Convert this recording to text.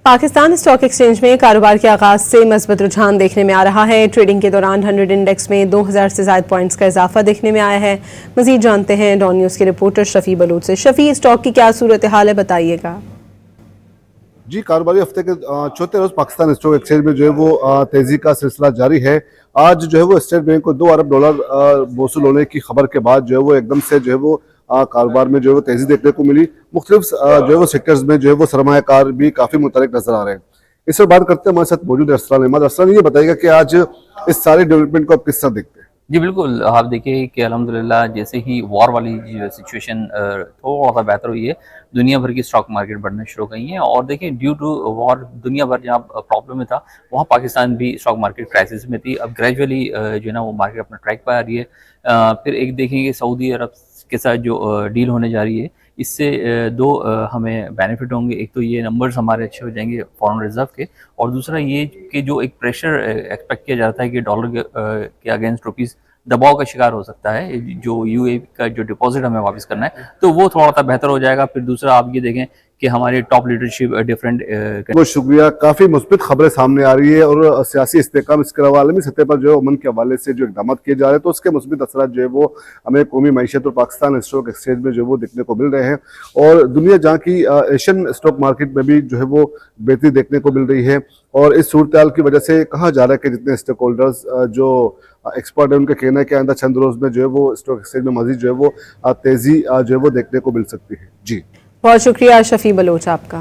Pakistan stock exchange में कारोबार के आगाज से मजबूत रुझान देखने में आ रहा है। ट्रेडिंग के दौरान 100 इंडेक्स में 2000 से ज्यादा पॉइंट्स का इजाफा देखने में आया है। मजीद जानते हैं डॉन न्यूज के रिपोर्टर शफी बलूच से। शफी, स्टॉक की क्या सूरत हाल है, बताइएगा। जी, कारोबारी हफ्ते के चौथे रोज पाकिस्तान स्टॉक एक्सचेंज में जो है वो तेजी का सिलसिला जारी है। आज जो है वो स्टेट बैंक को $2 अरब वसूल होने की खबर के बाद जो है वो एकदम से जो है वो कारोबार में जो है वो तेजी देखने को मिली। मुख्तलिफ जो है वो सेक्टर्स में जो है वो सरमायाकार भी काफी मुतहरिक नजर आ रहे हैं। इस पर बात करते हैं, हमारे साथ मौजूद है अरसलान अहमद। अरसलान, ये बताइएगा कि आज इस सारे डेवलपमेंट को आप किस तरह देखते हैं? जी बिल्कुल, आप देखिए कि अल्हम्दुलिल्लाह जैसे ही वॉर वाली जो सिचुएशन थोड़ा सा बेहतर हुई है, दुनिया भर की स्टॉक मार्केट बढ़ना शुरू हो गई हैं। और देखिए ड्यू टू वॉर दुनिया भर जहाँ प्रॉब्लम में था, वहाँ पाकिस्तान भी स्टॉक मार्केट क्राइसिस में थी। अब ग्रेजुअली जो है ना वो मार्केट अपना ट्रैक पर आ रही है। फिर एक देखेंगे सऊदी अरब के साथ जो डील होने जा रही है, इससे दो हमें बेनिफिट होंगे। एक तो ये नंबर्स हमारे अच्छे हो जाएंगे फॉरेन रिजर्व के, और दूसरा ये कि जो एक प्रेशर एक्सपेक्ट किया जाता है कि डॉलर के अगेंस्ट रुपीस दबाव का शिकार हो सकता है, जो यूएई का जो डिपॉजिट हमें वापस करना है, तो वो थोड़ा सा बेहतर हो जाएगा। फिर दूसरा आप ये देखें कि हमारी टॉप लीडरशिप डिफरेंट बहुत शुक्रिया। काफी मुस्बित खबरें सामने आ रही है और सियासी इस्तेहकाम, इसके अलावा आलमी सतह पर जो है अमन के हवाले से जो इकदाम किए जा रहे हैं, तो उसके मुस्बित असर जो है वो हमें कौमी मईशत और पाकिस्तान स्टॉक एक्सचेंज में जो है वो देखने को मिल रहे हैं। और दुनिया जहाँ की एशियन स्टॉक मार्केट में भी जो है वो बेहतरी देखने को मिल रही है। और इस सूरत हाल की वजह से कहा जा रहा है कि जितने स्टेक होल्डर्स जो एक्सपर्ट है, उनका कहना है कि आइंदा चंद रोज में जो है वो स्टॉक एक्सचेंज में मजीद जो है वो तेजी जो है वो देखने को मिल सकती है। जी, बहुत शुक्रिया शफी बलूच आपका।